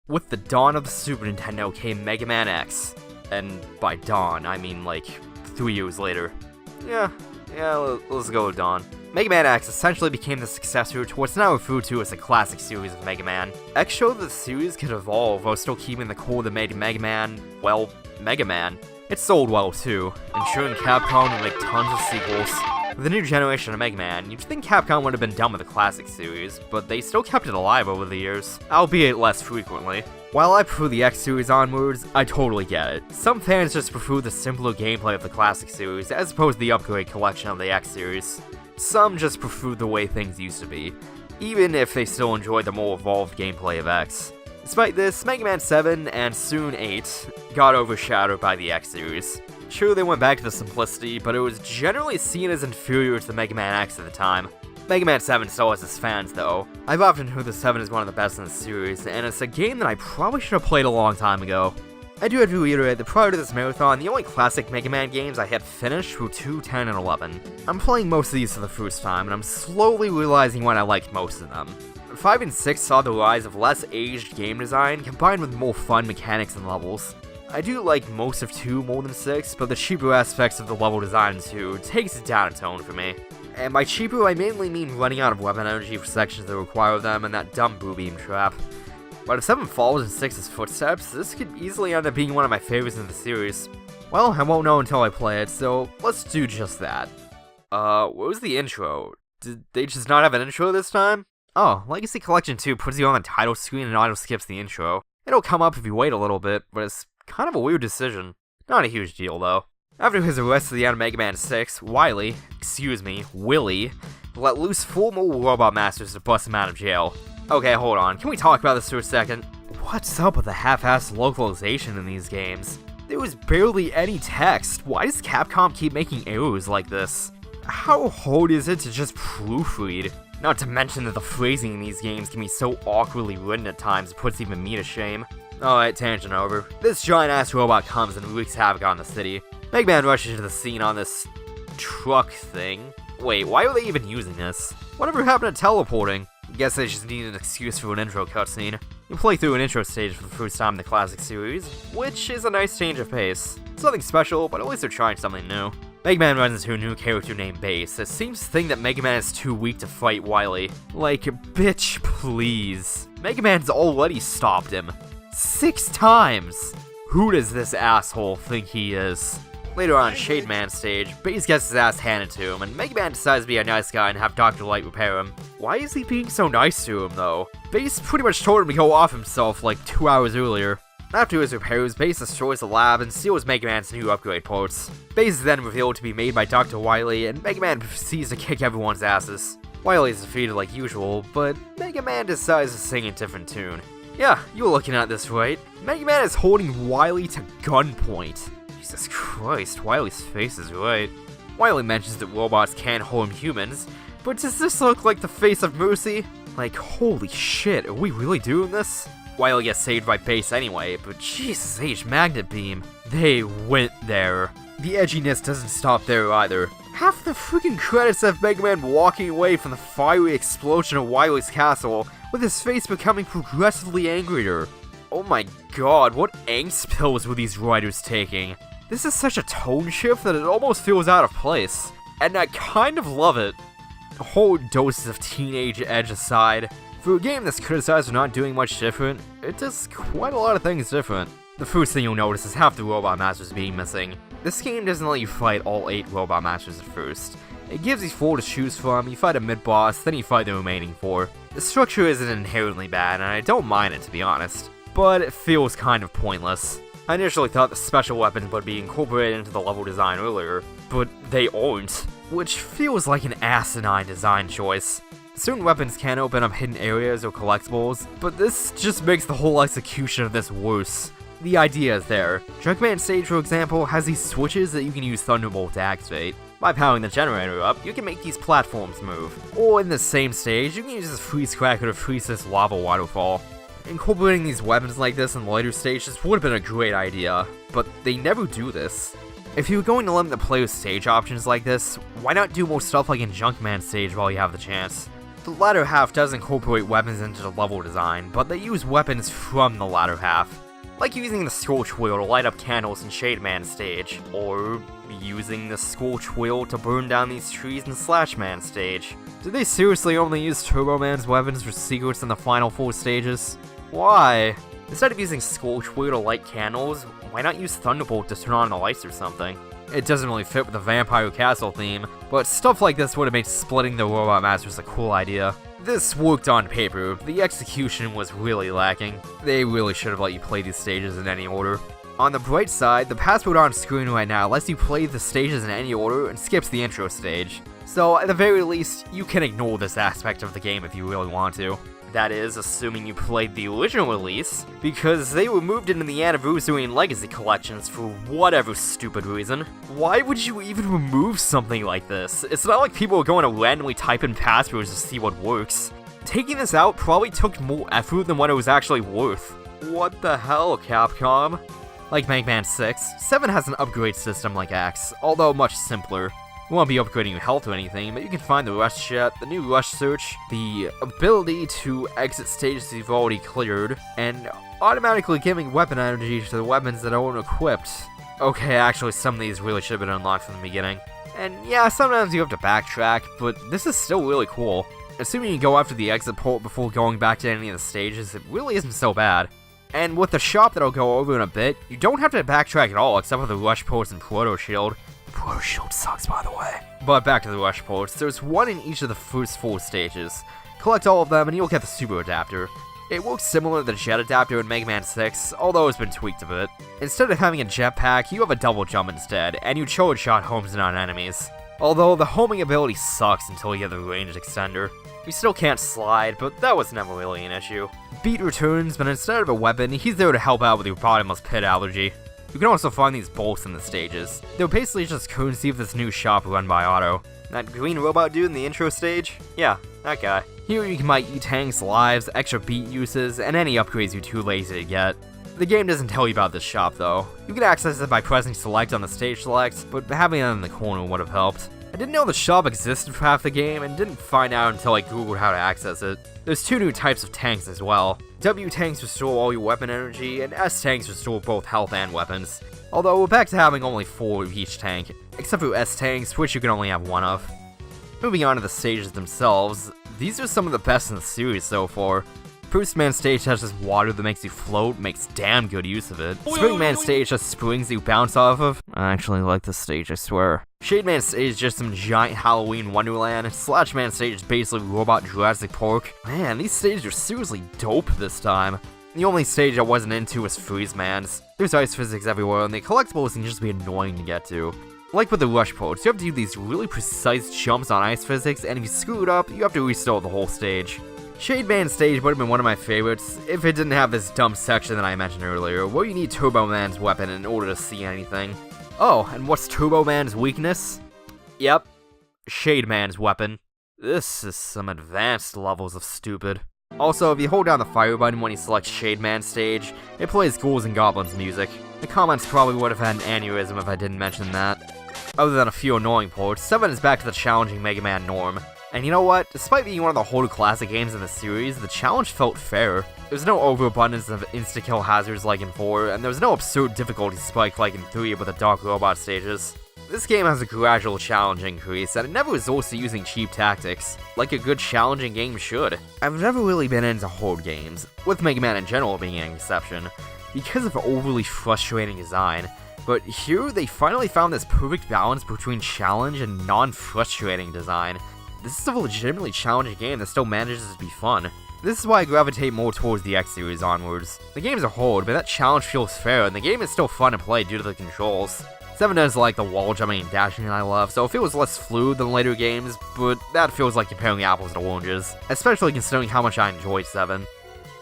With the dawn of the Super Nintendo came Mega Man X. And by dawn, I mean like 3 years later. Yeah, let's go with dawn. Mega Man X essentially became the successor to what's now referred to as the classic series of Mega Man. X showed that the series could evolve while still keeping the core that made Mega Man, well, Mega Man. It sold well too, ensuring Capcom would make tons of sequels. With the new generation of Mega Man, you'd think Capcom would have been done with the classic series, but they still kept it alive over the years, albeit less frequently. While I prefer the X series onwards, I totally get it. Some fans just prefer the simpler gameplay of the classic series as opposed to the upgrade collection of the X series. Some just prefer the way things used to be, even if they still enjoy the more evolved gameplay of X. Despite this, Mega Man 7 and soon 8 got overshadowed by the X series. Sure, they went back to the simplicity, but it was generally seen as inferior to the Mega Man X at the time. Mega Man 7 still has its fans though. I've often heard the 7 is one of the best in the series, and it's a game that I probably should have played a long time ago. I do have to reiterate that prior to this marathon, the only classic Mega Man games I had finished were 2, 10, and 11. I'm playing most of these for the first time, and I'm slowly realizing what I liked most of them. 5 and 6 saw the rise of less aged game design combined with more fun mechanics and levels. I do like most of 2 more than 6, but the cheaper aspects of the level design in 2 takes it down a tone for me. And by cheaper, I mainly mean running out of weapon energy for sections that require them and that dumb boo beam trap. But if 7 follows in 6's footsteps, this could easily end up being one of my favorites in the series. Well, I won't know until I play it, so let's do just that. What was the intro? Did they just not have an intro this time? Oh, Legacy Collection 2 puts you on the title screen and auto skips the intro. It'll come up if you wait a little bit, but it's kind of a weird decision. Not a huge deal though. After his arrest at the end of Mega Man 6, Willie let loose 4 more Robot Masters to bust him out of jail. Okay, hold on, can we talk about this for a second? What's up with the half-assed localization in these games? There was barely any text. Why does Capcom keep making errors like this? How hard is it to just proofread? Not to mention that the phrasing in these games can be so awkwardly written at times it puts even me to shame. Alright, tangent over. This giant-ass robot comes and wreaks havoc on the city. Mega Man rushes into the scene on this truck thing. Wait, why are they even using this? Whatever happened to teleporting? Guess they just needed an excuse for an intro cutscene. You play through an intro stage for the first time in the classic series, which is a nice change of pace. It's nothing special, but at least they're trying something new. Mega Man runs into a new character named Bass that seems to think that Mega Man is too weak to fight Wily. Like, bitch, please. Mega Man's already stopped him 6 times! Who does this asshole think he is? Later on Shade Man stage, Bass gets his ass handed to him, and Mega Man decides to be a nice guy and have Dr. Light repair him. Why is he being so nice to him, though? Bass pretty much told him to go off himself like 2 hours earlier. After his repairs, Bass destroys the lab and steals Mega Man's new upgrade parts. Bass is then revealed to be made by Dr. Wily, and Mega Man proceeds to kick everyone's asses. Wily is defeated like usual, but Mega Man decides to sing a different tune. Yeah, you're looking at this right. Mega Man is holding Wily to gunpoint. Jesus Christ, Wily's face is right. Wily mentions that robots can harm humans, but does this look like the face of mercy? Like, holy shit, are we really doing this? Wily gets saved by Bass anyway, but Jesus H, Magnet Beam. They went there. The edginess doesn't stop there either. Half the freaking credits have Mega Man walking away from the fiery explosion of Wily's castle, with his face becoming progressively angrier. Oh my god, what angst pills were these writers taking? This is such a tone shift that it almost feels out of place. And I kind of love it. Whole doses of teenage edge aside, for a game that's criticized for not doing much different, it does quite a lot of things different. The first thing you'll notice is half the Robot Masters being missing. This game doesn't let you fight all 8 Robot Masters at first. It gives you 4 to choose from, you fight a mid-boss, then you fight the remaining 4. The structure isn't inherently bad, and I don't mind it to be honest, but it feels kind of pointless. I initially thought the special weapons would be incorporated into the level design earlier, but they aren't, which feels like an asinine design choice. Certain weapons can open up hidden areas or collectibles, but this just makes the whole execution of this worse. The idea is there. Junkman stage, for example, has these switches that you can use Thunderbolt to activate. By powering the generator up, you can make these platforms move. Or in the same stage, you can use this freeze cracker to freeze this lava waterfall. Incorporating these weapons like this in later stages would have been a great idea, but they never do this. If you were going to limit the player's stage options like this, why not do more stuff like in Junkman stage while you have the chance? The latter half does incorporate weapons into the level design, but they use weapons from the latter half. Like using the Scorch Wheel to light up candles in Shade Man stage, or using the Scorch Wheel to burn down these trees in Slash Man stage. Did they seriously only use Turbo Man's weapons for secrets in the final 4 stages? Why? Instead of using Scorch Wheel to light candles, why not use Thunderbolt to turn on the lights or something? It doesn't really fit with the Vampire Castle theme, but stuff like this would have made splitting the Robot Masters a cool idea. This worked on paper, the execution was really lacking. They really should have let you play these stages in any order. On the bright side, the password on screen right now lets you play the stages in any order and skips the intro stage. So at the very least, you can ignore this aspect of the game if you really want to. That is, assuming you played the original release, because they removed it in the Anniversary and Legacy collections for whatever stupid reason. Why would you even remove something like this? It's not like people are going to randomly type in passwords to see what works. Taking this out probably took more effort than what it was actually worth. What the hell, Capcom? Like Mega Man 6, 7 has an upgrade system like X, although much simpler. You won't be upgrading your health or anything, but you can find the Rush Jet, the new Rush Search, the ability to exit stages you've already cleared, and automatically giving weapon energy to the weapons that aren't equipped. Okay, actually some of these really should have been unlocked from the beginning. And yeah, sometimes you have to backtrack, but this is still really cool. Assuming you go after the exit port before going back to any of the stages, it really isn't so bad. And with the shop that I'll go over in a bit, you don't have to backtrack at all except for the Rush Ports and Proto Shield. Proto Shield sucks, by the way. But back to the Rush Ports, there's one in each of the first 4 stages. Collect all of them and you'll get the Super Adapter. It works similar to the Jet Adapter in Mega Man 6, although it's been tweaked a bit. Instead of having a jetpack, you have a double jump instead, and you charge shot homes in on enemies. Although the homing ability sucks until you get the range extender. You still can't slide, but that was never really an issue. Beat returns, but instead of a weapon, he's there to help out with your bottomless pit allergy. You can also find these bolts in the stages. They're basically just currency of this new shop run by Otto. That green robot dude in the intro stage? Yeah, that guy. Here you can buy E-Tanks, lives, extra beat uses, and any upgrades you're too lazy to get. The game doesn't tell you about this shop though. You can access it by pressing select on the stage select, but having it in the corner would have helped. I didn't know the shop existed for half the game, and didn't find out until I googled how to access it. There's 2 new types of tanks as well. W tanks restore all your weapon energy, and S tanks restore both health and weapons. Although we're back to having only 4 of each tank, except for S tanks, which you can only have 1 of. Moving on to the stages themselves, these are some of the best in the series so far. First Man stage has this water that makes you float, makes damn good use of it. Spring Man stage has springs you bounce off of. I actually like this stage, I swear. Shade Man stage is just some giant Halloween wonderland. Slash Man stage is basically Robot Jurassic Park. Man, these stages are seriously dope this time. The only stage I wasn't into was Freeze Man's. There's ice physics everywhere, and the collectibles can just be annoying to get to. Like with the Rush Ports, you have to do these really precise jumps on ice physics, and if you screw it up, you have to restart the whole stage. Shade Man stage would have been one of my favorites if it didn't have this dumb section that I mentioned earlier, where you need Turbo Man's weapon in order to see anything. Oh, and what's Turbo Man's weakness? Yep, Shade Man's weapon. This is some advanced levels of stupid. Also, if you hold down the fire button when you select Shade Man stage, it plays Ghouls and Goblins music. The comments probably would have had an aneurysm if I didn't mention that. Other than a few annoying ports, 7 is back to the challenging Mega Man norm. And you know what? Despite being one of the harder classic games in the series, the challenge felt fair. There was no overabundance of insta-kill hazards like in 4, and there was no absurd difficulty spike like in 3 with the Dark Robot stages. This game has a gradual challenge increase, and it never resorts to using cheap tactics, like a good challenging game should. I've never really been into hard games, with Mega Man in general being an exception, because of overly frustrating design. But here, they finally found this perfect balance between challenge and non-frustrating design. This is a legitimately challenging game that still manages to be fun. This is why I gravitate more towards the X series onwards. The games are hard, but that challenge feels fair, and the game is still fun to play due to the controls. 7 does like the wall jumping and dashing that I love, so it feels less fluid than later games, but that feels like comparing apples to oranges, especially considering how much I enjoyed 7.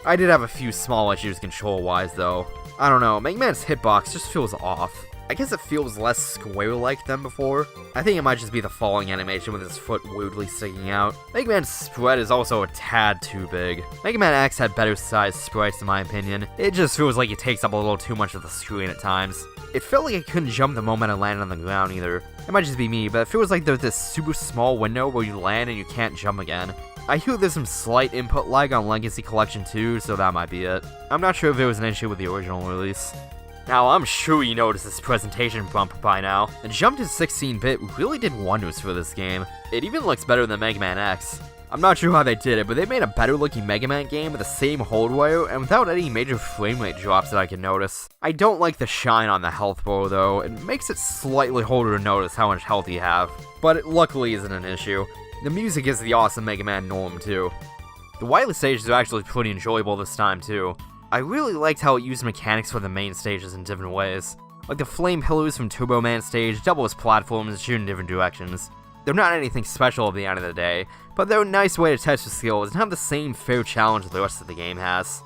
I did have a few small issues control-wise though. I don't know, Mega Man's hitbox just feels off. I guess it feels less square-like than before. I think it might just be the falling animation with his foot weirdly sticking out. Mega Man's spread is also a tad too big. Mega Man X had better sized sprites in my opinion. It just feels like it takes up a little too much of the screen at times. It felt like I couldn't jump the moment I landed on the ground either. It might just be me, but it feels like there's this super small window where you land and you can't jump again. I hear there's some slight input lag on Legacy Collection 2, so that might be it. I'm not sure if there was an issue with the original release. Now, I'm sure you noticed this presentation bump by now. The jump to 16-bit really did wonders for this game. It even looks better than Mega Man X. I'm not sure how they did it, but they made a better looking Mega Man game with the same hardware and without any major frame rate drops that I can notice. I don't like the shine on the health bar though, it makes it slightly harder to notice how much health you have, but it luckily isn't an issue. The music is the awesome Mega Man norm too. The wireless stages are actually pretty enjoyable this time too. I really liked how it used mechanics for the main stages in different ways. Like the flame pillars from Turbo Man stage double as platforms and shoot in different directions. They're not anything special at the end of the day, but they're a nice way to test your skills and have the same fair challenge the rest of the game has.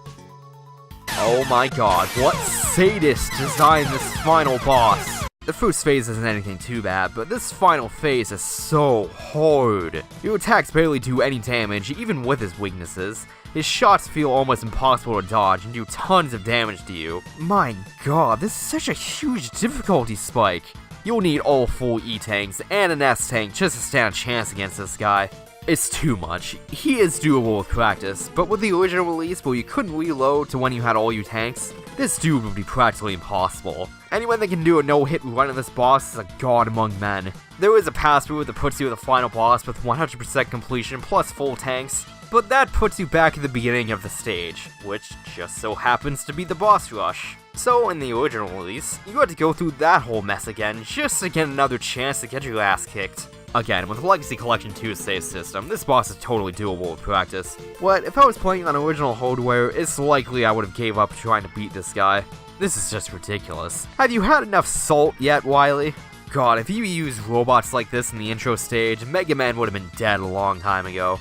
Oh my god, what sadist designed this final boss! The first phase isn't anything too bad, but this final phase is so hard. Your attacks barely do any damage, even with his weaknesses. His shots feel almost impossible to dodge and do tons of damage to you. My god, this is such a huge difficulty spike. You'll need all 4 E-tanks and an S-tank just to stand a chance against this guy. It's too much. He is doable with practice, but with the original release where you couldn't reload to when you had all your tanks, this dude would be practically impossible. Anyone that can do a no-hit run of this boss is a god among men. There is a pass-through that puts you at the final boss with 100% completion plus full tanks, but that puts you back at the beginning of the stage, which just so happens to be the boss rush. So, in the original release, you had to go through that whole mess again just to get another chance to get your ass kicked. Again, with Legacy Collection 2's save system, this boss is totally doable with practice. But if I was playing on original hardware, it's likely I would have gave up trying to beat this guy. This is just ridiculous. Have you had enough salt yet, Wily? God, if you used robots like this in the intro stage, Mega Man would have been dead a long time ago.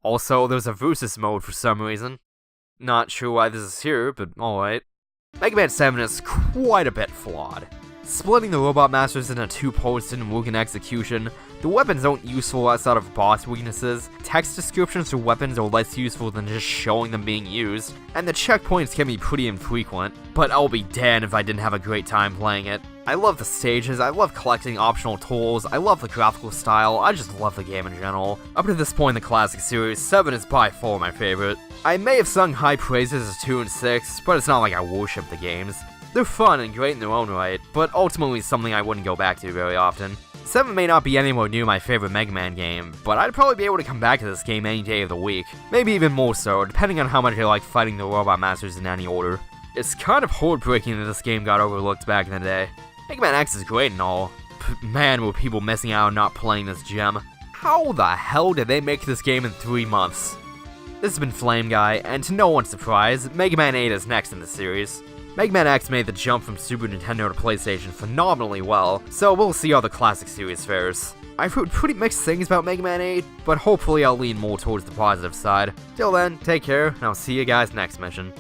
Also, there's a versus mode for some reason. Not sure why this is here, but alright. Mega Man 7 is quite a bit flawed. Splitting the Robot Masters into 2 parts didn't work in execution, the weapons aren't useful outside of boss weaknesses, text descriptions for weapons are less useful than just showing them being used, and the checkpoints can be pretty infrequent, but I'll be damned if I didn't have a great time playing it. I love the stages, I love collecting optional tools, I love the graphical style, I just love the game in general. Up to this point in the classic series, 7 is by far my favorite. I may have sung high praises as 2 and 6, but it's not like I worship the games. They're fun and great in their own right, but ultimately something I wouldn't go back to very often. 7 may not be anywhere near my favorite Mega Man game, but I'd probably be able to come back to this game any day of the week. Maybe even more so, depending on how much I like fighting the Robot Masters in any order. It's kind of heartbreaking that this game got overlooked back in the day. Mega Man X is great and all, but man were people missing out on not playing this gem. How the hell did they make this game in 3 months? This has been Flame Guy, and to no one's surprise, Mega Man 8 is next in the series. Mega Man X made the jump from Super Nintendo to PlayStation phenomenally well, so we'll see how the classic series fares. I've heard pretty mixed things about Mega Man 8, but hopefully I'll lean more towards the positive side. Till then, take care, and I'll see you guys next mission.